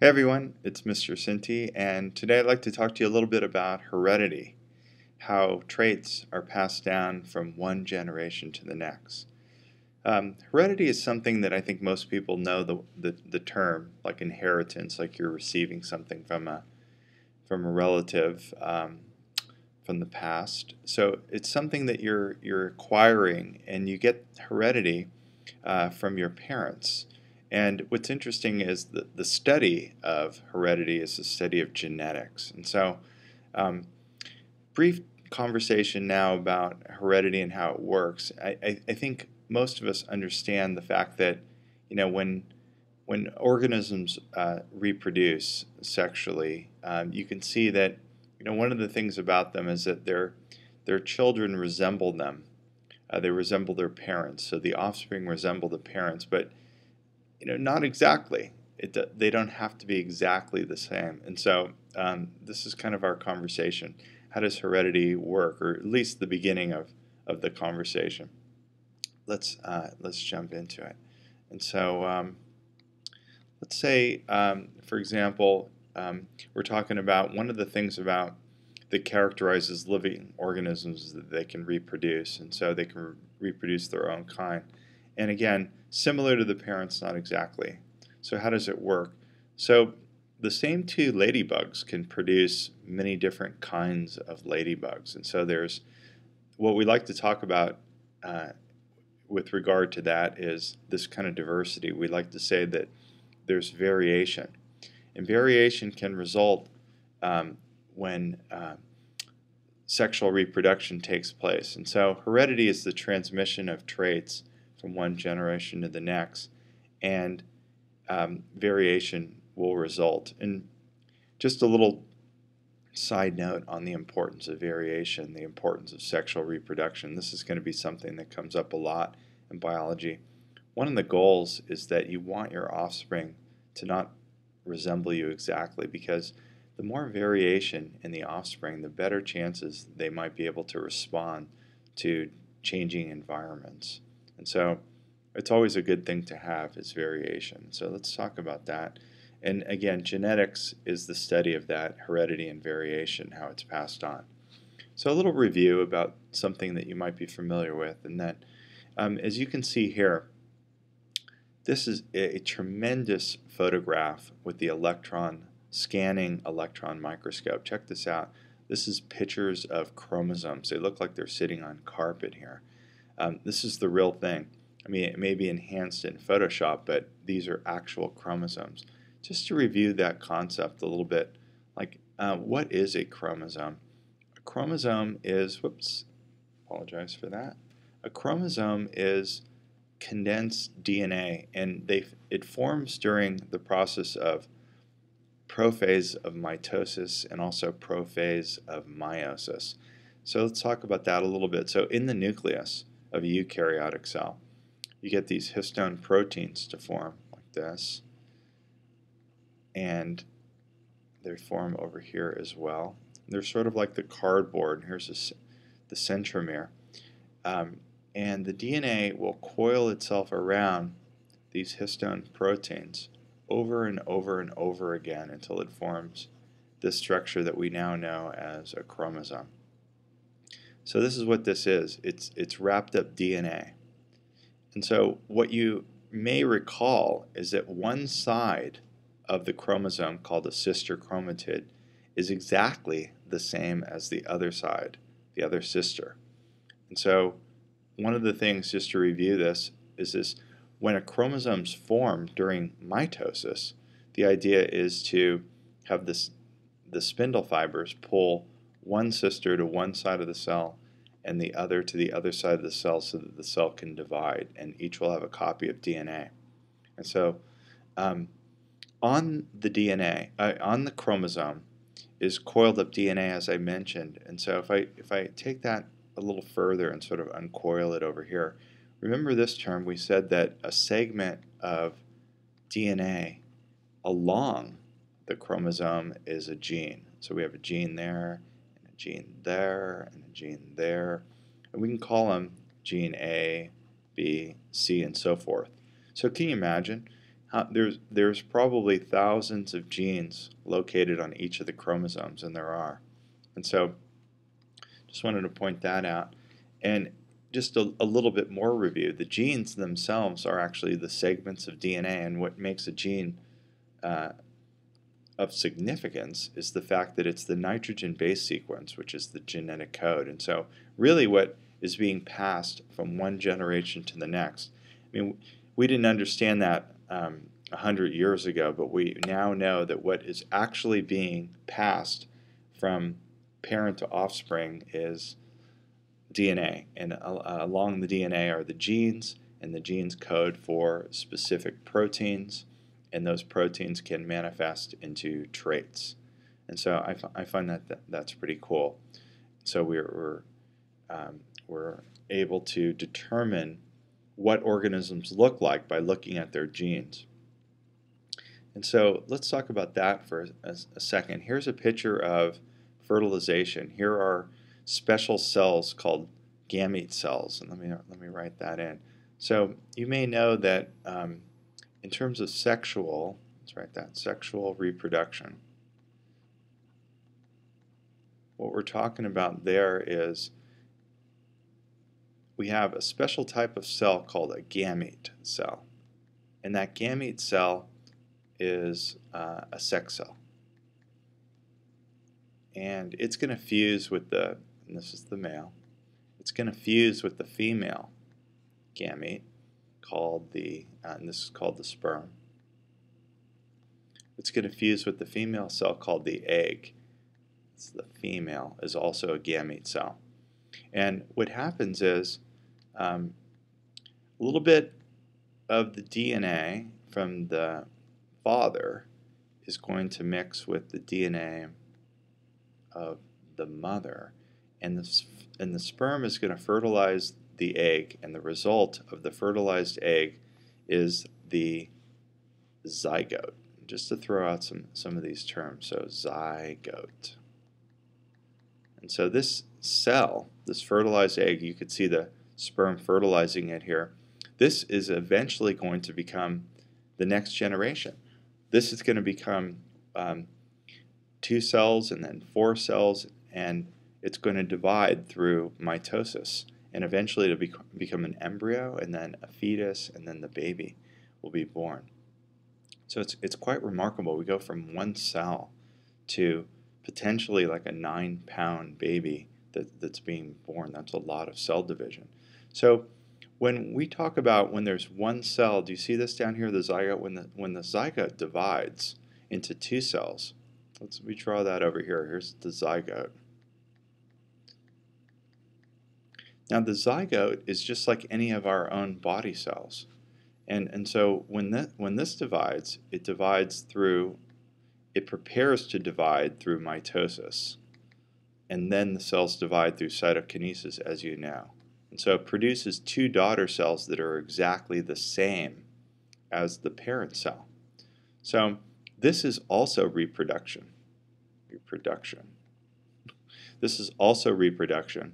Hey everyone, it's Mr. Sinti, and today I'd like to talk to you a little bit about heredity, how traits are passed down from one generation to the next. Heredity is something that I think most people know the term, like inheritance, like you're receiving something from a relative from the past. So it's something that you're acquiring, and you get heredity from your parents. And what's interesting is that the study of heredity is the study of genetics. And so, brief conversation now about heredity and how it works. I think most of us understand the fact that, when organisms reproduce sexually, you can see that, one of the things about them is that their children resemble them. They resemble their parents, so the offspring resemble the parents, but not exactly. They don't have to be exactly the same. And so this is kind of our conversation. How does heredity work, or at least the beginning of the conversation? Let's jump into it. And so let's say, for example, we're talking about one of the things about that characterizes living organisms is that they can reproduce, and so they can reproduce their own kind. And again, similar to the parents, not exactly. So how does it work? So the same two ladybugs can produce many different kinds of ladybugs. And so there's what we like to talk about with regard to that is this kind of diversity. We like to say that there's variation. And variation can result when sexual reproduction takes place. And so heredity is the transmission of traits from one generation to the next, and variation will result. And just a little side note on the importance of variation, the importance of sexual reproduction. This is going to be something that comes up a lot in biology. One of the goals is that you want your offspring to not resemble you exactly, because the more variation in the offspring, the better chances they might be able to respond to changing environments. And so it's always a good thing to have is variation. So let's talk about that. And again, genetics is the study of that, heredity and variation, how it's passed on. So a little review about something that you might be familiar with, and that as you can see here, this is a tremendous photograph with the scanning electron microscope. Check this out. This is pictures of chromosomes. They look like they're sitting on carpet here. This is the real thing. I mean, it may be enhanced in Photoshop, but these are actual chromosomes. Just to review that concept a little bit, like what is a chromosome? A chromosome is, whoops, apologize for that. A chromosome is condensed DNA, and it forms during the process of prophase of mitosis and also prophase of meiosis. So let's talk about that a little bit. So in the nucleus of a eukaryotic cell, you get these histone proteins to form like this, and they form over here as well. They're sort of like the cardboard. Here's the centromere. And the DNA will coil itself around these histone proteins over and over and over again until it forms this structure that we now know as a chromosome. So this is what this is. It's wrapped up DNA. And so what you may recall is that one side of the chromosome, called a sister chromatid, is exactly the same as the other side, the other sister. And so one of the things, just to review this, is this: when a chromosome's formed during mitosis, the idea is to have the spindle fibers pull one sister to one side of the cell and the other to the other side of the cell so that the cell can divide, and each will have a copy of DNA. And so on the DNA, on the chromosome, is coiled up DNA, as I mentioned. And so if I take that a little further and sort of uncoil it over here, remember this term, we said that a segment of DNA along the chromosome is a gene. So we have a gene there, and a gene there, and a gene there. And we can call them gene A, B, C, and so forth. So can you imagine there's probably thousands of genes located on each of the chromosomes, and there are. And so just wanted to point that out. And just a little bit more review. The genes themselves are actually the segments of DNA, and what makes a gene of significance is the fact that it's the nitrogen base sequence, which is the genetic code. And so really what is being passed from one generation to the next. I mean, we didn't understand that 100 years ago, but we now know that what is actually being passed from parent to offspring is DNA, and along the DNA are the genes, and the genes code for specific proteins, and those proteins can manifest into traits. And so I find that's pretty cool. So we're able to determine what organisms look like by looking at their genes. And so let's talk about that for a second. Here's a picture of fertilization. Here are special cells called Gamete cells, and let me write that in. So you may know that in terms of sexual, let's write that, sexual reproduction. What we're talking about there is we have a special type of cell called a gamete cell, and that gamete cell is a sex cell, and it's going to fuse with the, and this is the male, it's going to fuse with the female gamete called the, and this is called the sperm. It's going to fuse with the female cell called the egg. It's the female is also a gamete cell. And what happens is a little bit of the DNA from the father is going to mix with the DNA of the mother, and the sperm is going to fertilize the egg, and the result of the fertilized egg is the zygote. Just to throw out some of these terms, so zygote. And so this cell, this fertilized egg, you could see the sperm fertilizing it here. This is eventually going to become the next generation. This is going to become 2 cells and then 4 cells, and it's going to divide through mitosis, and eventually it'll become an embryo, and then a fetus, and then the baby will be born. So it's quite remarkable. We go from 1 cell to potentially like a 9-pound baby that's being born. That's a lot of cell division. So when we talk about when there's 1 cell, do you see this down here, the zygote? When the zygote divides into 2 cells, let's redraw that over here. Here's the zygote. Now the zygote is just like any of our own body cells. And so when this divides, it divides through, it prepares to divide through mitosis. And then the cells divide through cytokinesis, as you know. And so it produces 2 daughter cells that are exactly the same as the parent cell. So this is also reproduction. This is also reproduction,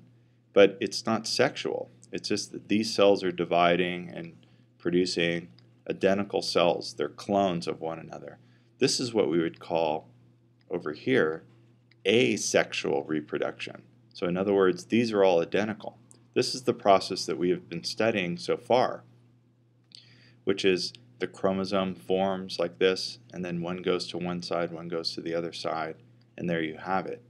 but it's not sexual. It's just that these cells are dividing and producing identical cells. They're clones of one another. This is what we would call over here asexual reproduction. So in other words, these are all identical. This is the process that we have been studying so far, which is the chromosome forms like this, and then one goes to one side, one goes to the other side, and there you have it.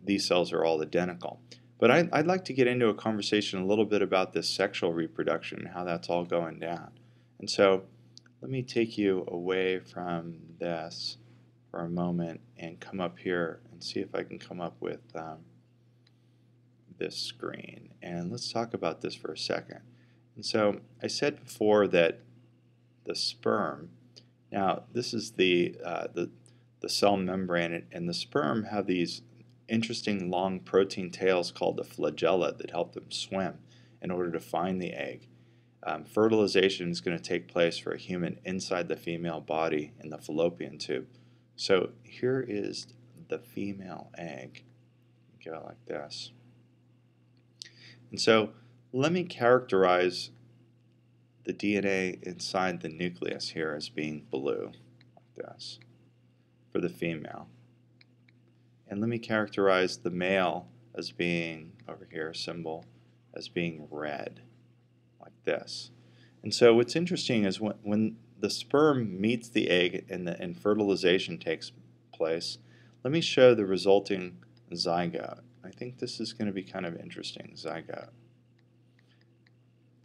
These cells are all identical. But I'd like to get into a conversation a little bit about this sexual reproduction and how that's all going down. And so let me take you away from this for a moment and come up here and see if I can come up with this screen. And let's talk about this for a second. And so I said before that the sperm, now this is the cell membrane, and the sperm have these interesting long protein tails called the flagella that help them swim in order to find the egg. Fertilization is going to take place for a human inside the female body in the fallopian tube. So here is the female egg. Go like this. And so let me characterize the DNA inside the nucleus here as being blue, like this, for the female. And let me characterize the male as being, over here, symbol, as being red, like this. And so what's interesting is when the sperm meets the egg and fertilization takes place, let me show the resulting zygote. I think this is going to be kind of interesting, zygote.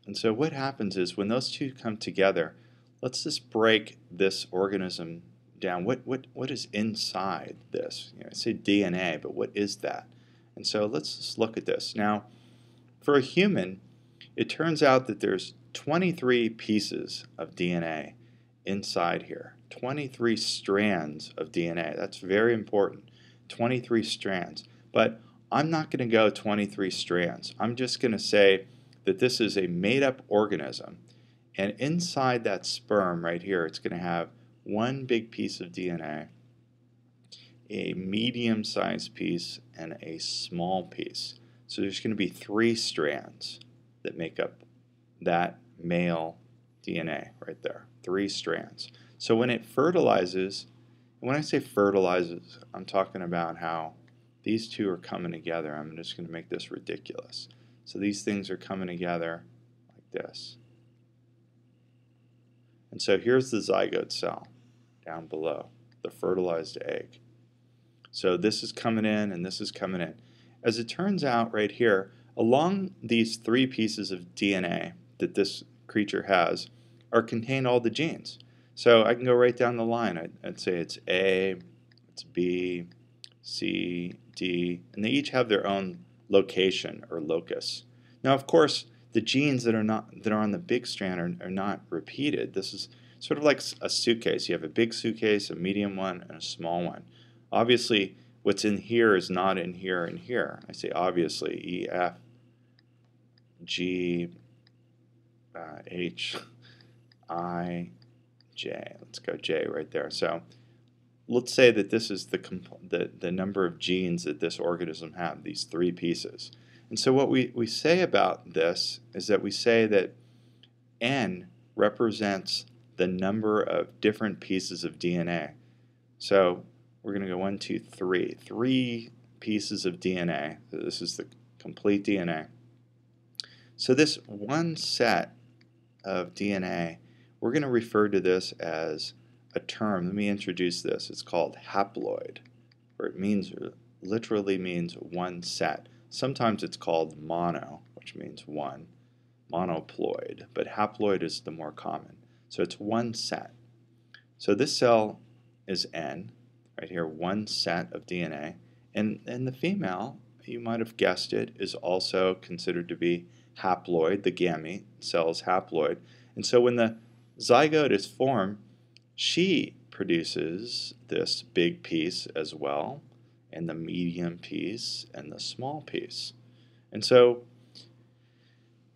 And so what happens is when those two come together, let's just break this organism down. What is inside this? I say DNA, but what is that? And so let's just look at this. Now, for a human, it turns out that there's 23 pieces of DNA inside here. 23 strands of DNA. That's very important. 23 strands. But I'm not going to go 23 strands. I'm just going to say that this is a made-up organism. And inside that sperm right here, it's going to have one big piece of DNA, a medium-sized piece, and a small piece. So there's going to be 3 strands that make up that male DNA right there. 3 strands. So when it fertilizes, and when I say fertilizes, I'm talking about how these two are coming together. I'm just going to make this ridiculous. So these things are coming together like this. And so here's the zygote cell down below, the fertilized egg. So this is coming in and this is coming in. As it turns out right here, along these 3 pieces of DNA that this creature has are contained all the genes. So I can go right down the line. I'd say it's A, it's B, C, D, and they each have their own location or locus. Now, of course, the genes that are on the big strand are not repeated. This is sort of like a suitcase. You have a big suitcase, a medium one, and a small one. Obviously, what's in here is not in here and here. I say obviously, E, F, G, H, I, J. Let's go J right there. So let's say that this is the number of genes that this organism has, these 3 pieces. And so what we say about this is that we say that N represents the number of different pieces of DNA. So we're going to go 1, 2, 3. 3 pieces of DNA. So this is the complete DNA. So this one set of DNA, we're going to refer to this as a term. Let me introduce this. It's called haploid, or it literally means one set. Sometimes it's called mono, which means one, monoploid, but haploid is the more common. So it's one set. So this cell is N, right here, one set of DNA. And the female, you might have guessed it, is also considered to be haploid. The gamete cell is haploid. And so when the zygote is formed, she produces this big piece as well, and the medium piece, and the small piece. And so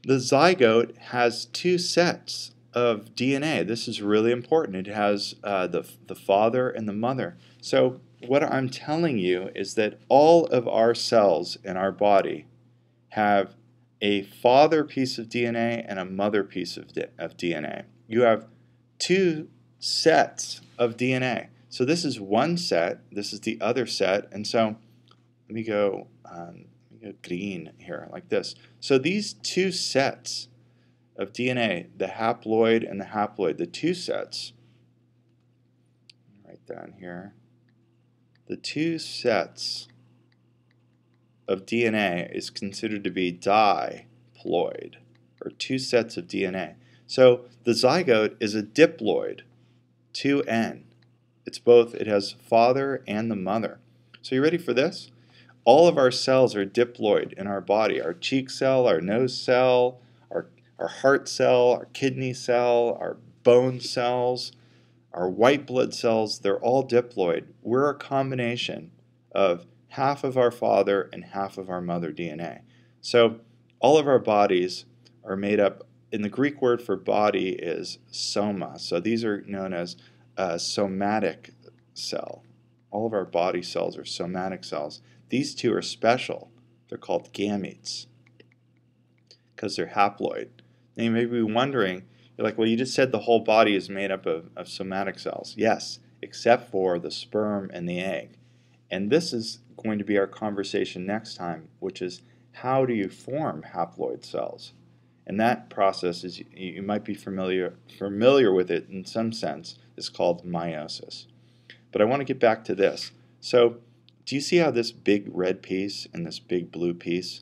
the zygote has 2 sets of DNA. This is really important. It has the father and the mother. So what I'm telling you is that all of our cells in our body have a father piece of DNA and a mother piece of DNA. You have 2 sets of DNA. So this is one set, this is the other set, and so let me go green here, like this. So these 2 sets of DNA, the haploid and the haploid, the 2 sets, right down here, the 2 sets of DNA is considered to be diploid, or 2 sets of DNA. So the zygote is a diploid, 2N. It's both, it has father and the mother. So you ready for this? All of our cells are diploid in our body. Our cheek cell, our nose cell, our heart cell, our kidney cell, our bone cells, our white blood cells, they're all diploid. We're a combination of half of our father and half of our mother DNA. So all of our bodies are made up, and the Greek word for body is soma. So these are known as somatic cell. All of our body cells are somatic cells. These 2 are special. They're called gametes because they're haploid. Now you may be wondering, You're like, well, you just said the whole body is made up of somatic cells. Yes, except for the sperm and the egg. And this is going to be our conversation next time, which is how do you form haploid cells? And that process is, you might be familiar with it in some sense, is called meiosis. But I want to get back to this. So do you see how this big red piece and this big blue piece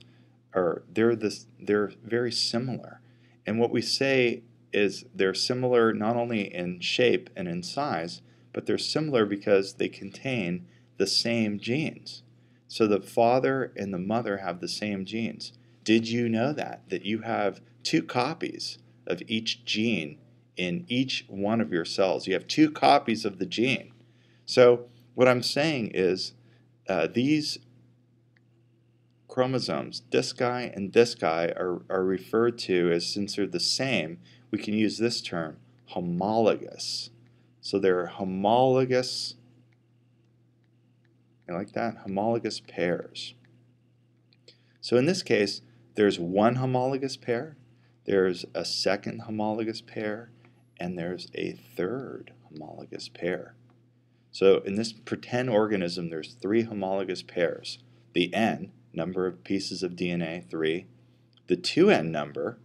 they're very similar? And what we say is they're similar not only in shape and in size, but they're similar because they contain the same genes. So the father and the mother have the same genes. Did you know that you have 2 copies of each gene in each one of your cells? You have 2 copies of the gene. So what I'm saying is these chromosomes, this guy and this guy, are referred to as, since they're the same, we can use this term, homologous. So they're homologous, you like that? Homologous pairs. So in this case, there's one homologous pair, there's a second homologous pair, and there's a third homologous pair. So in this pretend organism, there's 3 homologous pairs. The N, number of pieces of DNA, 3. The 2N number,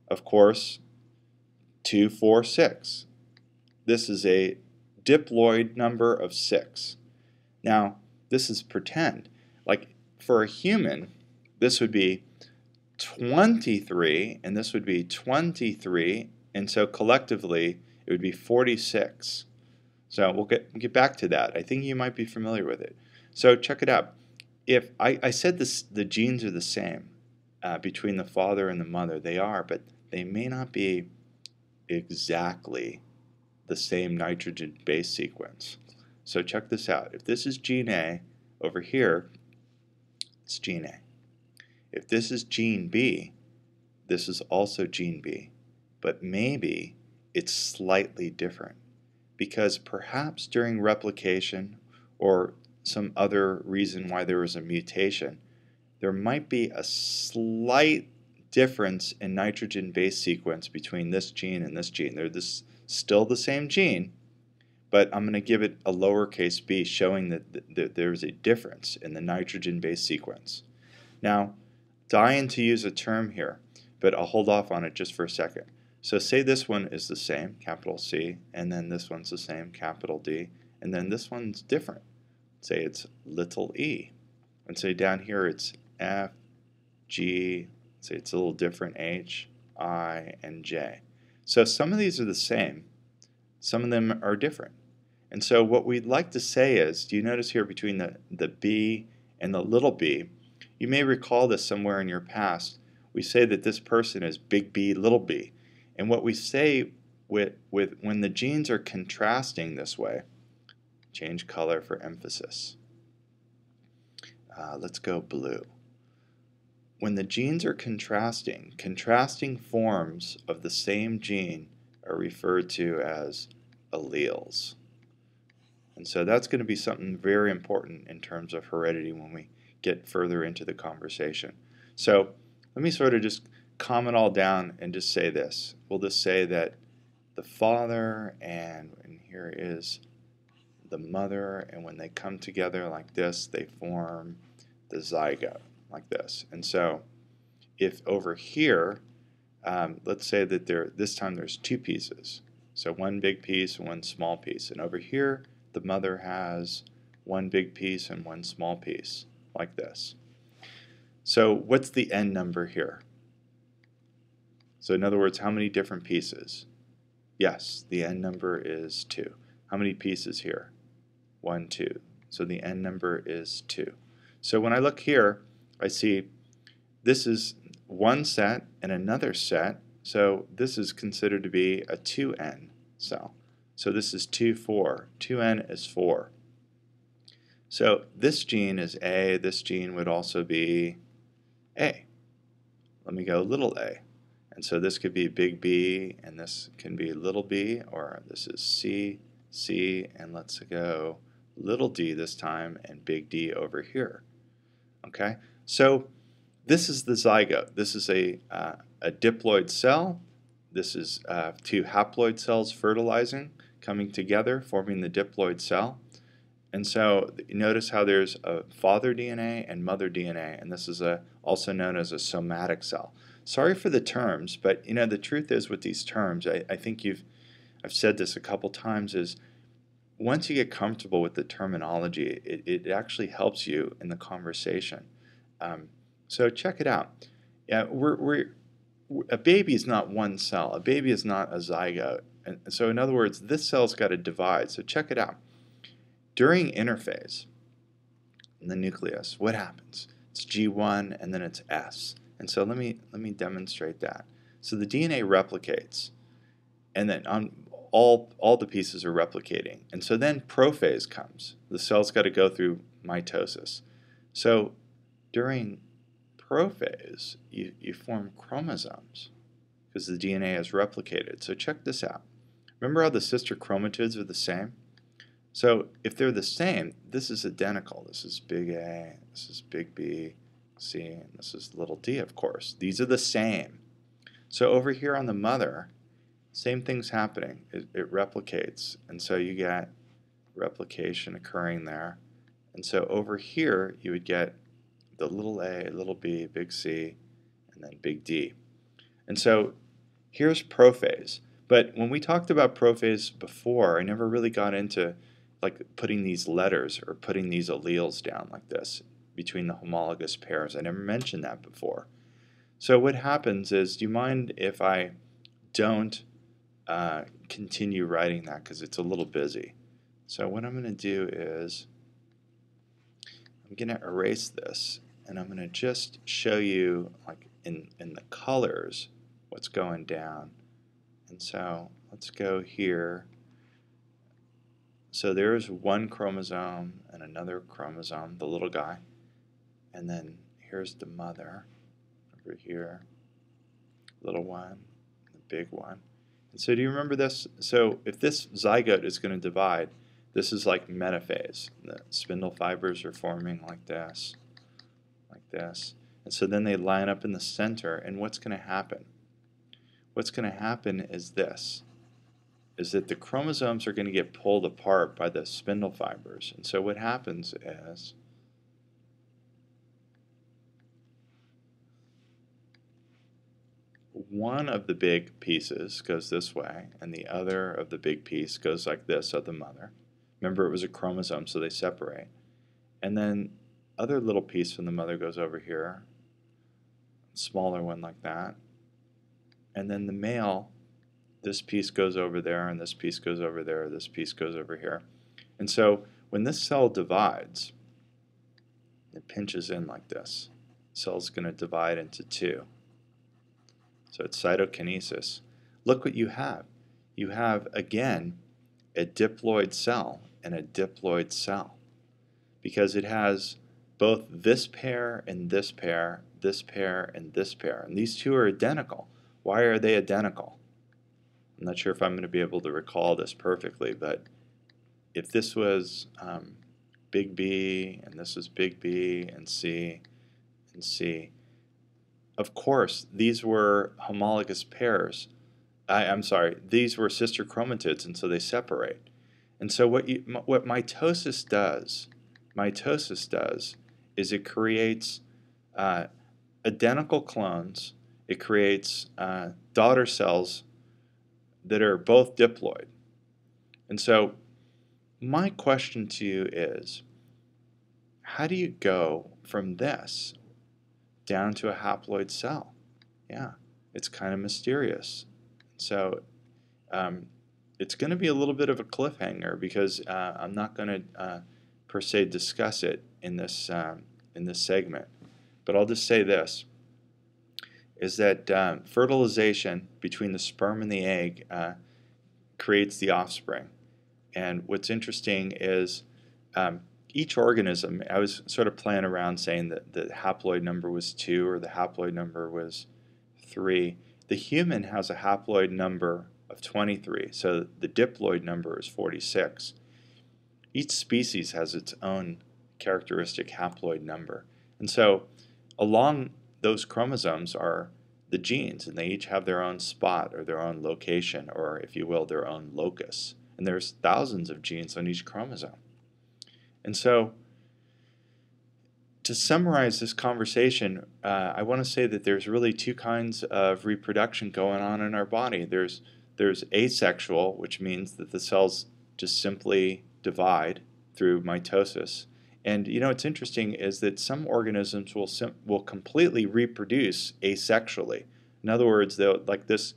of course, 2, 4, 6. This is a diploid number of 6. Now, this is pretend. Like for a human, this would be 23, and this would be 23, and so collectively it would be 46. So we'll get back to that. I think you might be familiar with it. So check it out. If I said the genes are the same between the father and the mother, they are, but they may not be exactly the same nitrogen base sequence. So check this out. If this is gene A, over here, it's gene A. If this is gene B, this is also gene B, but maybe it's slightly different because perhaps during replication or some other reason why there was a mutation, there might be a slight difference in nitrogen base sequence between this gene and this gene. They're still the same gene, but I'm going to give it a lowercase b, showing that there's a difference in the nitrogen base sequence. Now, dying to use a term here, but I'll hold off on it just for a second. So say this one is the same, capital C, and then this one's the same, capital D, and then this one's different. Say it's little e. And say down here it's F, G, say it's a little different, H, I, and J. So some of these are the same, some of them are different. And so what we'd like to say is, do you notice here between the B and the little b, you may recall this somewhere in your past, we say that this person is big B, little b. And what we say with when the genes are contrasting this way, change color for emphasis. Let's go blue. When the genes are contrasting, contrasting forms of the same gene are referred to as alleles. And so that's going to be something very important in terms of heredity when we get further into the conversation. So let me sort of just calm it all down and just say this. We'll just say that the father and here is the mother, and when they come together like this, they form the zygote like this. And so if over here, let's say that this time there's 2 pieces. So one big piece and one small piece. And over here, the mother has one big piece and one small piece like this. So what's the N number here? So in other words, how many different pieces? Yes, the N number is 2. How many pieces here? 1, 2. So the N number is 2. So when I look here, I see this is one set and another set. So this is considered to be a 2N cell. So this is 2, 4. 2N is 4. So this gene is A. This gene would also be A. Let me go little a. And so this could be big B, and this can be little b, or this is C, C, and let's go little d this time, and big D over here. Okay? So this is the zygote. This is a diploid cell. this is two haploid cells fertilizing, coming together, forming the diploid cell. And so notice how there's a father DNA and mother DNA, and this is also known as a somatic cell. Sorry for the terms, but the truth is with these terms, I think I've said this a couple times, is once you get comfortable with the terminology, it actually helps you in the conversation. So check it out. Yeah, a baby is not one cell. A baby is not a zygote. And so in other words, this cell's got to divide. So check it out. During interphase in the nucleus, what happens? It's G1 and then it's S. And so let me demonstrate that. So the DNA replicates, and then all the pieces are replicating. And so then prophase comes. The cell's got to go through mitosis. So during prophase, you form chromosomes because the DNA is replicated. So check this out. Remember how the sister chromatids are the same? So if they're the same, this is identical. This is big A, this is big B, C, and this is little d, of course. These are the same. So over here on the mother, same thing's happening. It replicates, and so you get replication occurring there. And so over here, you would get the little a, little b, big C, and then big D. And so here's prophase. But when we talked about prophase before, I never really got into like putting these letters or putting these alleles down like this between the homologous pairs. I never mentioned that before. So what happens is, do you mind if I don't continue writing that because it's a little busy? So what I'm going to do is I'm going to erase this, and I'm going to just show you like in the colors what's going down. And so let's go here. So there's one chromosome and another chromosome, the little guy. And then here's the mother over here, little one, the big one. And so do you remember this? So if this zygote is going to divide, this is like metaphase. The spindle fibers are forming like this, like this. And so then they line up in the center, and what's going to happen? What's going to happen is this, is that the chromosomes are going to get pulled apart by the spindle fibers. And so what happens is one of the big pieces goes this way, and the other of the big piece goes like this of the mother. Remember, it was a chromosome, so they separate. And then other little piece from the mother goes over here, smaller one like that. And then the male, this piece goes over there, and this piece goes over there, this piece goes over here. And so when this cell divides, it pinches in like this. The cell's going to divide into two. So it's cytokinesis. Look what you have. You have, again, a diploid cell and a diploid cell, because it has both this pair and this pair, this pair and this pair. And these two are identical. Why are they identical? I'm not sure if I'm going to be able to recall this perfectly, but if this was big B and this was big B and C and C, of course these were homologous pairs. I'm sorry, these were sister chromatids, and so they separate. And so what mitosis does is it creates identical clones. It creates daughter cells that are both diploid. And so my question to you is, how do you go from this down to a haploid cell? Yeah, it's kind of mysterious. So it's going to be a little bit of a cliffhanger, because I'm not going to per se discuss it in this segment. But I'll just say this, is that fertilization between the sperm and the egg creates the offspring. And what's interesting is each organism, I was sort of playing around saying that the haploid number was 2 or the haploid number was 3. The human has a haploid number of 23, so the diploid number is 46. Each species has its own characteristic haploid number. And so along those chromosomes are the genes, and they each have their own spot or their own location, or if you will, their own locus. And there's thousands of genes on each chromosome. And so, to summarize this conversation, I want to say that there's really two kinds of reproduction going on in our body. There's asexual, which means that the cells just simply divide through mitosis. And you know what's interesting is that some organisms will completely reproduce asexually. In other words, like this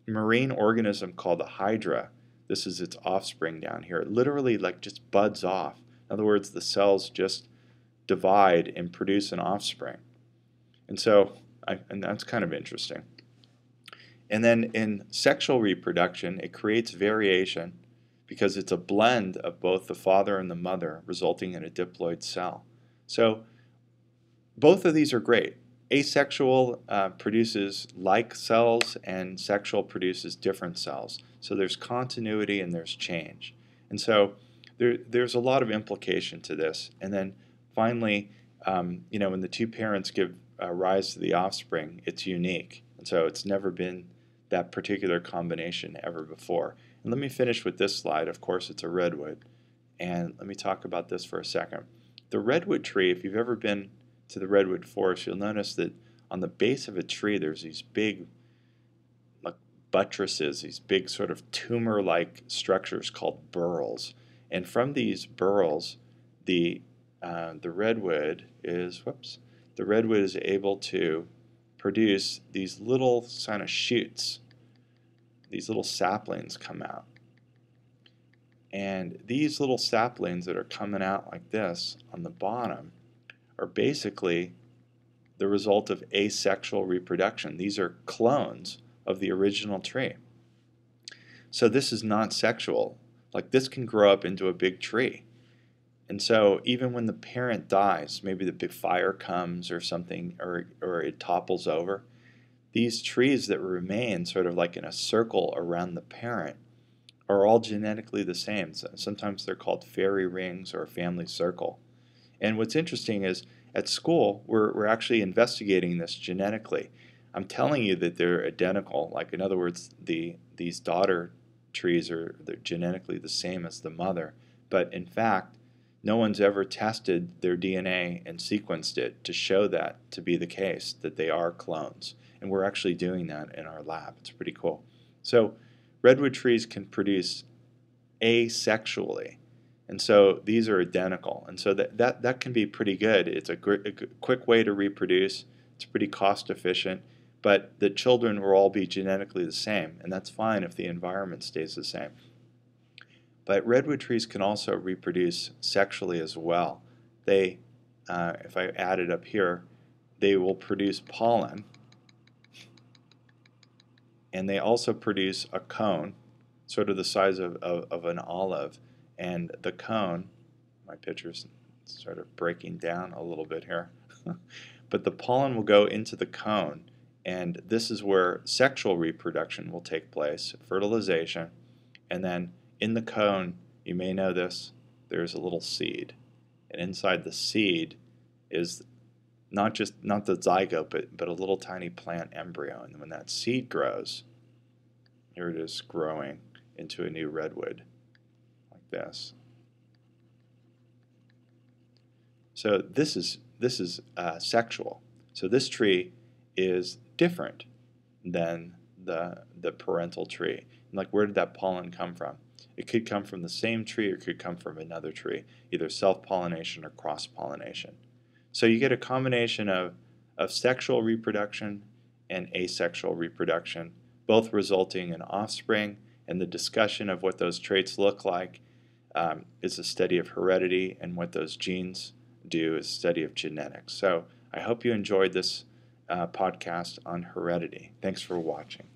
marine organism called a hydra, this is its offspring down here. It literally like just buds off. In other words, the cells just divide and produce an offspring. And so, and that's kind of interesting. And then in sexual reproduction, it creates variation because it's a blend of both the father and the mother, resulting in a diploid cell. So both of these are great. Asexual produces like cells, and sexual produces different cells. So there's continuity and there's change. And so there's a lot of implication to this. And then finally, you know, when the two parents give rise to the offspring, it's unique. And so it's never been that particular combination ever before. And let me finish with this slide. Of course, it's a redwood. And let me talk about this for a second. The redwood tree, if you've ever been to the redwood forest, you'll notice that on the base of a tree, there's these big like buttresses, these big sort of tumor-like structures called burls. And from these burls, the redwood is, the redwood is able to produce these little kind of shoots. These little saplings come out. And these little saplings that are coming out like this on the bottom are basically the result of asexual reproduction. These are clones of the original tree. So this is not sexual. Like this can grow up into a big tree. And so even when the parent dies, maybe the big fire comes or something, or it topples over, these trees that remain sort of like in a circle around the parent are all genetically the same. So sometimes they're called fairy rings or a family circle. And what's interesting is at school, we're actually investigating this genetically. I'm telling you that they're identical. Like in other words, these daughter trees they're genetically the same as the mother. But in fact, no one's ever tested their DNA and sequenced it to show that to be the case, that they are clones. And we're actually doing that in our lab. It's pretty cool. So redwood trees can produce asexually. And so these are identical. And so that can be pretty good. It's a quick way to reproduce. It's pretty cost efficient. But the children will all be genetically the same. And that's fine if the environment stays the same. But redwood trees can also reproduce sexually as well. They, if I add it up here, they will produce pollen. And they also produce a cone, sort of the size of an olive. And the cone, my picture's sort of breaking down a little bit here, but the pollen will go into the cone, and this is where sexual reproduction will take place, fertilization, and then in the cone, you may know this, there's a little seed, and inside the seed is not the zygote, but a little tiny plant embryo, and when that seed grows, here it is growing into a new redwood. This. So this is sexual. So this tree is different than the parental tree. And like, where did that pollen come from? It could come from the same tree or it could come from another tree, either self-pollination or cross-pollination. So you get a combination of sexual reproduction and asexual reproduction, both resulting in offspring, and the discussion of what those traits look like is a study of heredity, and what those genes do is a study of genetics. So I hope you enjoyed this podcast on heredity. Thanks for watching.